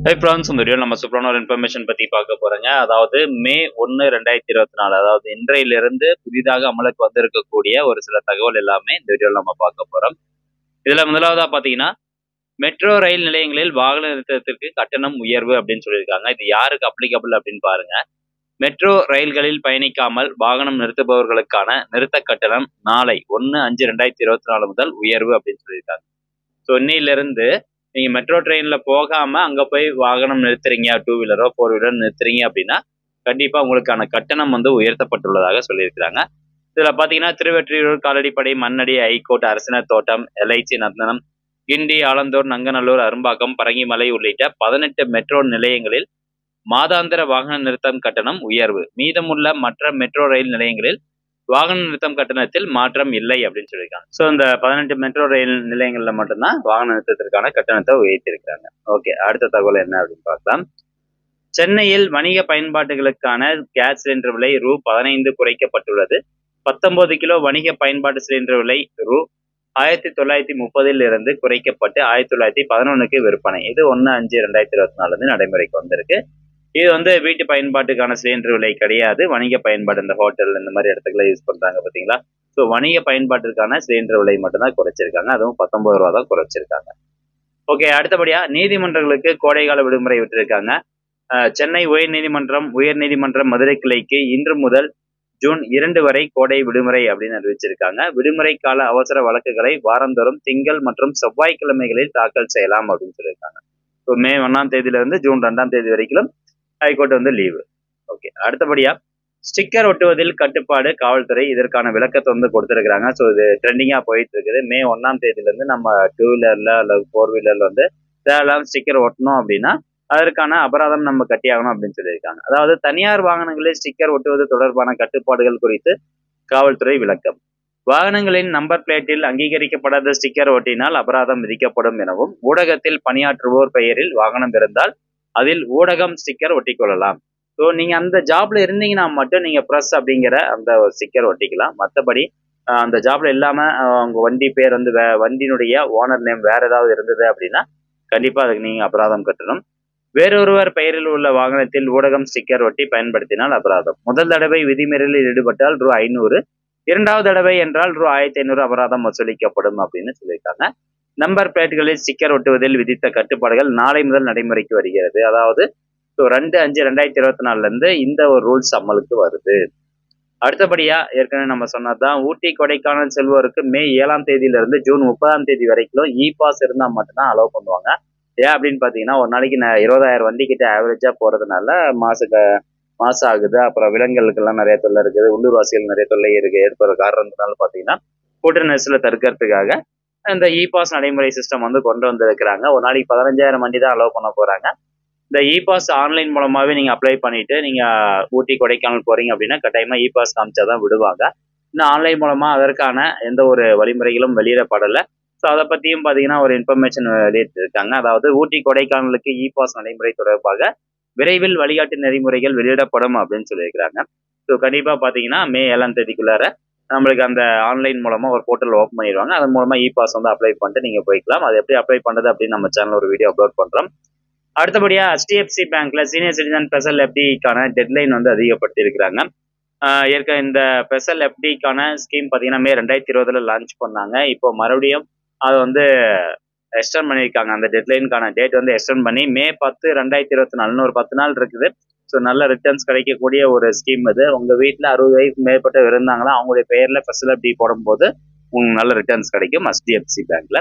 Hi friends, இந்த வீடியோவில் நம்ம சூப்பரான ஒரு இன்ஃபர்மேஷன் பற்றி பார்க்க போகிறோங்க. அதாவது மே 1, 2024, அதாவது இன்றையிலிருந்து புதிதாக அமலுக்கு வந்திருக்கக்கூடிய ஒரு சில தகவல் எல்லாமே இந்த வீடியோவில் நம்ம பார்க்க போகிறோம். இதில் முதலாவதாக பார்த்தீங்கன்னா, மெட்ரோ ரயில் நிலையங்களில் வாகன நிறுத்தத்திற்கு கட்டணம் உயர்வு அப்படின்னு சொல்லியிருக்காங்க. இது யாருக்கு அப்ளிகபிள் அப்படின்னு பாருங்க. மெட்ரோ ரயில்களில் பயணிக்காமல் வாகனம் நிறுத்துபவர்களுக்கான நிறுத்த கட்டணம் நாளை 1/5/2024 முதல் உயர்வு அப்படின்னு சொல்லியிருக்காங்க. ஸோ இன்னையிலிருந்து நீங்க மெட்ரோ ட்ரெயின்ல போகாம அங்க போய் வாகனம் நிறுத்துறீங்க, 2 வீலரோ 4 வீலர் நிறுத்துறீங்க அப்படின்னா கண்டிப்பா உங்களுக்கான கட்டணம் உயர்த்தப்பட்டுள்ளதாக சொல்லியிருக்கிறாங்க. இதுல பாத்தீங்கன்னா திருவெற்றியூர், காலடிப்படை, மண்ணடி, ஐகோட், அரசினர் தோட்டம், எல்ஐசி, நந்தனம், கிண்டி, ஆலந்தூர், நங்கநல்லூர், அரும்பாக்கம், பரங்கிமலை உள்ளிட்ட 18 மெட்ரோ நிலையங்களில் மாதாந்திர வாகன நிறுத்தம் கட்டணம் உயர்வு. மீதமுள்ள மற்ற மெட்ரோ ரயில் நிலையங்களில் வாகன நிறுத்தம் கட்டணத்தில் மாற்றம் இல்லை அப்படின்னு சொல்லியிருக்காங்க. ஸோ இந்த 18 மெட்ரோ ரயில் நிலையங்கள்ல மட்டும்தான் வாகன நிறுத்தத்திற்கான கட்டணத்தை உயர்த்தியிருக்கிறாங்க. ஓகே, அடுத்த தகவல் என்ன அப்படின்னு பார்க்கலாம். சென்னையில் வணிக பயன்பாட்டுகளுக்கான கேஸ் சிலிண்டர் விலை ரூ. 15 குறைக்கப்பட்டுள்ளது. 19 கிலோ வணிக பயன்பாட்டு சிலிண்டர் விலை ரூ. 1930 இருந்து குறைக்கப்பட்டு 1911க்கு விற்பனை. இது 1/5/2024 நடைமுறைக்கு வந்திருக்கு. இது வீட்டு பயன்பாட்டுக்கான சிலிண்டர் விலை கிடையாது. வணிக பயன்பாடு, இந்த ஹோட்டல் இந்த மாதிரி இடத்துக்குள்ள யூஸ் பண்றாங்க பாத்தீங்களா. ஸோ வணிக பயன்பாட்டிற்கான சிலிண்டர் விலை மட்டும்தான் குறைச்சிருக்காங்க. அதுவும் 19 ரூபா தான் குறைச்சிருக்காங்க. ஓகே, அடுத்தபடியா நீதிமன்றங்களுக்கு கோடைகால விடுமுறை விட்டிருக்காங்க. சென்னை உயர்நீதிமன்றம் மதுரை கிளைக்கு இன்று முதல் ஜூன் 2 வரை கோடை விடுமுறை அப்படின்னு அறிவிச்சிருக்காங்க. விடுமுறை கால அவசர வழக்குகளை வாரந்தோறும் திங்கள் மற்றும் செவ்வாய்க்கிழமைகளில் தாக்கல் செய்யலாம் அப்படின்னு சொல்லியிருக்காங்க. ஸோ மே 1ஆம் தேதியிலிருந்து ஜூன் 2ஆம் தேதி வரைக்கும் ஹைகோர்ட் லீவு. ஓகே, அடுத்தபடியா ஸ்டிக்கர் ஒட்டுவதில் கட்டுப்பாடு, காவல்துறை இதற்கான விளக்கத்தை கொடுத்துருக்காங்க. ஸோ இது ட்ரெண்டிங்கா போயிட்டு இருக்குது. மே 1ஆம் தேதியிலிருந்து நம்ம 2 வீலர்ல அல்லது 4 வீலர்ல தேவையில்லாம ஸ்டிக்கர் ஒட்டணும் அப்படின்னா அதற்கான அபராதம் நம்ம கட்டியாகணும் அப்படின்னு சொல்லியிருக்காங்க. அதாவது தனியார் வாகனங்களில் ஸ்டிக்கர் ஒட்டுவது தொடர்பான கட்டுப்பாடுகள் குறித்து காவல்துறை விளக்கம். வாகனங்களின் நம்பர் பிளேட்டில் அங்கீகரிக்கப்படாத ஸ்டிக்கர் ஒட்டினால் அபராதம் விதிக்கப்படும் எனவும், ஊடகத்தில் பணியாற்றுவோர் பெயரில் வாகனம் இருந்தால் அதில் ஊடகம் ஸ்டிக்கர் ஒட்டிக்கொள்ளலாம். ஸோ நீங்க அந்த ஜாப்ல இருந்தீங்கன்னா மட்டும் நீங்க ப்ரெஸ் அப்படிங்கிற அந்த ஸ்டிக்கர் ஒட்டிக்கலாம். மற்றபடி அந்த ஜாப்ல இல்லாம உங்க வண்டி பேர் வண்டியினுடைய ஓனர் நேம் வேற ஏதாவது இருந்தது அப்படின்னா கண்டிப்பா அதுக்கு நீங்க அபராதம் கட்டணும். வேறொருவர் பெயரில் உள்ள வாகனத்தில் ஊடகம் ஸ்டிக்கர் ஒட்டி பயன்படுத்தினால் அபராதம். முதல் தடவை விதிமீறலில் ஈடுபட்டால் ரூ. 500, இரண்டாவது தடவை என்றால் ரூ. 1500 அபராதம் வசூலிக்கப்படும் அப்படின்னு சொல்லியிருக்காங்க. நம்பர் பிளேட்டுகளில் ஸ்டிக்கர் ஒட்டுவதில் விதித்த கட்டுப்பாடுகள் நாளை முதல் நடைமுறைக்கு வருகிறது. அதாவது 2/5/2024 இருந்து இந்த ஒரு ரூல்ஸ் அமலுக்கு வருது. அடுத்தபடியா ஏற்கனவே நம்ம சொன்னதுதான், ஊட்டி கொடைக்கானல் செல்வோருக்கு மே 7ஆம் தேதியிலிருந்து ஜூன் 30ஆம் தேதி வரைக்கும் இ பாஸ் இருந்தா மட்டும்தான் அலோவ் பண்ணுவாங்க. ஏன் அப்படின்னு பாத்தீங்கன்னா, ஒரு நாளைக்கு 20,000 வண்டி கிட்ட ஆவரேஜா போறதுனால மாசம் ஆகுது. அப்புறம் விலங்குகளுக்கெல்லாம் நிறைய தொல்லை இருக்குது, உள்ளூர்வாசிகள் நிறைய தொல்லை ஏற்படுற காரணத்தினால பாத்தீங்கன்னா கூட்ட நெரிசலை தடுக்கிறதுக்காக இந்த இ பாஸ் நடைமுறை சிஸ்டம் கொண்டு வந்திருக்கிறாங்க. ஒரு நாளைக்கு 15,000 வண்டி தான் அலோவ் பண்ண போறாங்க. இந்த இ பாஸ் ஆன்லைன் மூலமாவே நீங்க அப்ளை பண்ணிட்டு நீங்க ஊட்டி கொடைக்கானல் போறீங்க அப்படின்னா கட்டாயமா இ பாஸ் காமிச்சாதான் விடுவாங்க. இன்னும் ஆன்லைன் மூலமா அதற்கான எந்த ஒரு வழிமுறைகளும் வெளியிடப்படலை. ஸோ அதை பத்தியும் பாத்தீங்கன்னா ஒரு இன்ஃபர்மேஷன் வெளியிட்டிருக்காங்க. அதாவது ஊட்டி கொடைக்கானலுக்கு இ பாஸ் நடைமுறை தொடர்பாக விரைவில் வழிகாட்டு நெறிமுறைகள் வெளியிடப்படும் அப்படின்னு சொல்லியிருக்கிறாங்க. ஸோ கண்டிப்பா பாத்தீங்கன்னா மே 7ஆம் தேதிக்குள்ளார நம்மளுக்கு அந்த ஆன்லைன் மூலமா ஒரு போர்ட்டல் ஓப்பன் பண்ணிடுவாங்க. அதன் மூலமா இ பாஸ் அப்ளை பண்ணிட்டு நீங்க போய்க்கலாம். அது எப்படி அப்ளை பண்றது அப்படின்னு நம்ம சேனல் ஒரு வீடியோ அப்லோட் பண்றோம். அடுத்தபடியா HDFC பேங்க்ல சீனியர் சிட்டிசன் ஸ்பெஷல் எஃப்டிக்கான டெட்லைன் அதிகப்படுத்தி இருக்கிறாங்க. இந்த ஸ்பெஷல் எஃப்டிக்கான ஸ்கீம் பாத்தீங்கன்னா மே 2020 லான்ச் பண்ணாங்க. இப்போ மறுபடியும் அதை எக்ஸ்டெண்ட் பண்ணியிருக்காங்க. அந்த டெட்லைனுக்கான டேட் எக்ஸ்டெண்ட் பண்ணி மே 10, 2024 ஒரு 10 நாள் இருக்குது. ஸோ நல்ல ரிட்டர்ன்ஸ் கிடைக்கக்கூடிய ஒரு ஸ்கீம் இது. உங்க வீட்டில் 60 வயசுக்கு மேற்பட்ட இருந்தாங்களா அவங்களுடைய பெயர்ல ஸ்பெஷல் எஃப்டி போடும்போது உங்களுக்கு நல்ல ரிட்டர்ன்ஸ் கிடைக்கும் HDFC பேங்க்ல.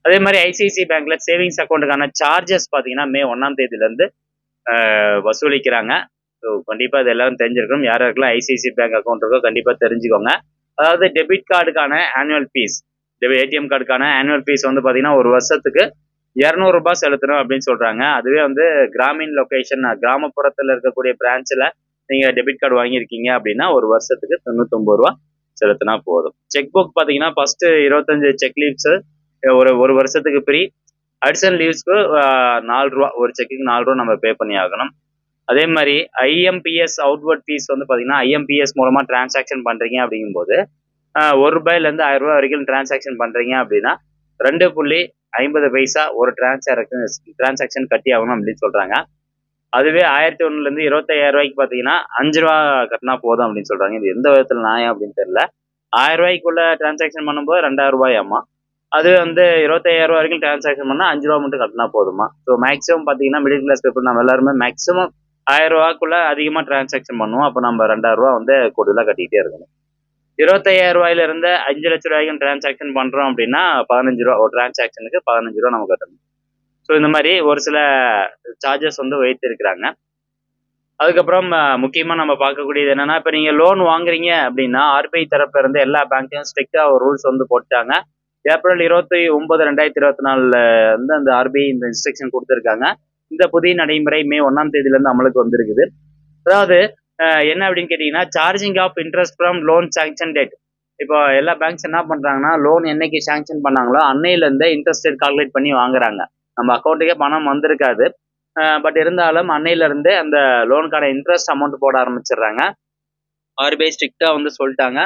அதே மாதிரி ஐசிஐசி பேங்க்ல சேவிங்ஸ் அக்கௌண்ட்டுக்கான சார்ஜஸ் பாத்தீங்கன்னா மே 1ஆம் தேதியிலிருந்து வசூலிக்கிறாங்க. ஸோ கண்டிப்பா இது எல்லாரும் தெரிஞ்சிருக்கணும். யாருக்கெல்லாம் ஐசிஐசி பேங்க் அக்கௌண்ட் இருக்கோ கண்டிப்பா தெரிஞ்சுக்கோங்க. அதாவது டெபிட் கார்டுக்கான ஆனுவல் ஃபீஸ், ஏடிஎம் கார்டுக்கான ஆனுவல் ஃபீஸ் பாத்தீங்கன்னா ஒரு வருஷத்துக்கு 200 ரூபாய் செலுத்தணும் அப்படின்னு சொல்றாங்க. அதுவே கிராமின் லொகேஷன், கிராமப்புறத்துல இருக்கக்கூடிய பிரான்ச்ல நீங்க டெபிட் கார்டு வாங்கியிருக்கீங்க அப்படின்னா ஒரு வருஷத்துக்கு 99 ரூபா செலுத்தினா போதும். செக் புக் பாத்தீங்கன்னா ஃபர்ஸ்ட் 25 செக் லீவ்ஸ் ஒரு வருஷத்துக்கு ஃப்ரீ. அடிஷனல் லீவ்ஸ்க்கு 4 ரூபா, ஒரு செக்குக்கு 4 ரூபா நம்ம பே பண்ணி ஆகணும். அதே மாதிரி ஐஎம்பிஎஸ் அவுட்வர்ட் ஃபீஸ் பாத்தீங்கன்னா ஐஎம்பிஎஸ் மூலமா டிரான்சாக்ஷன் பண்றீங்க அப்படிங்கும்போது ₹1 இருந்து ₹1000 வரைக்கும் டிரான்சாக்ஷன் பண்றீங்க அப்படின்னா 2 50 பைசா ஒரு டிரான்சாக்ஷன் கட்டி ஆகணும் அப்படின்னு சொல்றாங்க. அதுவே 1001 25,000 ரூபாய்க்கு பாத்தீங்கன்னா 5 ரூபா கட்டினா போதும் அப்படின்னு சொல்றாங்க. இது எந்த விதத்துல நியாயம் அப்படின்னு தெரியல. 1000 ரூபாய்க்குள்ள டிரான்சாக்ஷன் பண்ணும்போது 2000 ரூபாயாமா. அது 25,000 ரூபாய் வரைக்கும் டிரான்சாக்ஷன் பண்ணா 5 ரூபா மட்டும் கட்டினா போதுமா. ஸோ மேக்ஸிமம் பாத்தீங்கன்னா மிடில் கிளாஸ் பீப்புள் நம்ம எல்லாருமே மேக்ஸிமம் 1000 ரூபாய்க்குள்ள அதிகமா டிரான்சாக்ஷன் பண்ணுவோம். அப்ப நம்ம 2000 ரூபா கூடுதலா கட்டிக்கிட்டே இருக்கணும். 25,000 ரூபாயில இருந்து 5 லட்சம் ரூபாய்க்கும் டிரான்சாக்ஷன் பண்றோம் அப்படின்னா 15 ரூபா ஒரு டிரான்சாக்ஷனுக்கு 15 ரூபா நம்ம கட்டணும். ஸோ இந்த மாதிரி ஒரு சில சார்ஜஸ் வைத்து இருக்கிறாங்க. அதுக்கப்புறம் முக்கியமா நம்ம பார்க்கக்கூடியது என்னன்னா, இப்ப நீங்க லோன் வாங்குறீங்க அப்படின்னா RBI தரப்புல இருந்து எல்லா பேங்க்லயும் ஸ்ட்ரிக்டா ஒரு ரூல்ஸ் போட்டாங்க. ஏப்ரல் 29, 2024 அந்த RBI இந்த இன்ஸ்ட்ரக்ஷன் கொடுத்திருக்காங்க. இந்த புதிய நடைமுறை மே 1ஆம் தேதியில இருந்து அமலுக்கு வந்திருக்குது. அதாவது என்ன அப்படின்னு கேட்டீங்கன்னா, charging of interest from loan sanction date. இப்போ எல்லா பேங்க்ஸ் என்ன பண்றாங்கன்னா, லோன் என்னைக்கு சாங்ஷன் பண்ணாங்களோ அன்னையில இருந்தே இன்ட்ரெஸ்ட் ரேட் கால்குலேட் பண்ணி வாங்குறாங்க. நம்ம அக்கௌண்ட்டுக்கே பணம் வந்திருக்காது. பட் இருந்தாலும் அன்னையில இருந்து அந்த லோனுக்கான இன்ட்ரெஸ்ட் அமௌண்ட் போட ஆரம்பிச்சிடுறாங்க. RBI ஸ்ட்ரிக்டா சொல்லிட்டாங்க.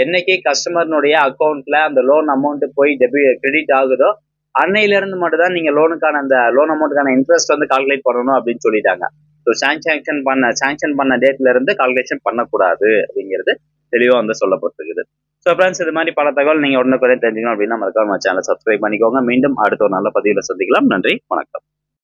என்னைக்கு கஸ்டமர்னுடைய அக்கௌண்ட்ல அந்த லோன் அமௌண்ட் போய் கிரெடிட் ஆகுதோ அன்னையில இருந்து மட்டும் தான் நீங்க லோனுக்கான அந்த லோன் அமௌண்ட்டுக்கான இன்ட்ரெஸ்ட் கால்குலேட் பண்ணணும் அப்படின்னு சொல்லிட்டாங்க. ஸோ சாங்ஷன் பண்ண டேட்ல இருந்து கால்குலேஷன் பண்ணக்கூடாது அப்படிங்கிறது தெளிவா சொல்லப்பட்டிருக்குது. ஸோ ஃப்ரெண்ட்ஸ், இது மாதிரி பல தகவல் நீங்க உடனுக்குடன் தெரிஞ்சுக்கணும் அப்படின்னா மறக்காம சேனலை சப்ஸ்கிரைப் பண்ணிக்கோங்க. மீண்டும் அடுத்த ஒரு நல்ல பதிவில் சந்திக்கலாம். நன்றி, வணக்கம்.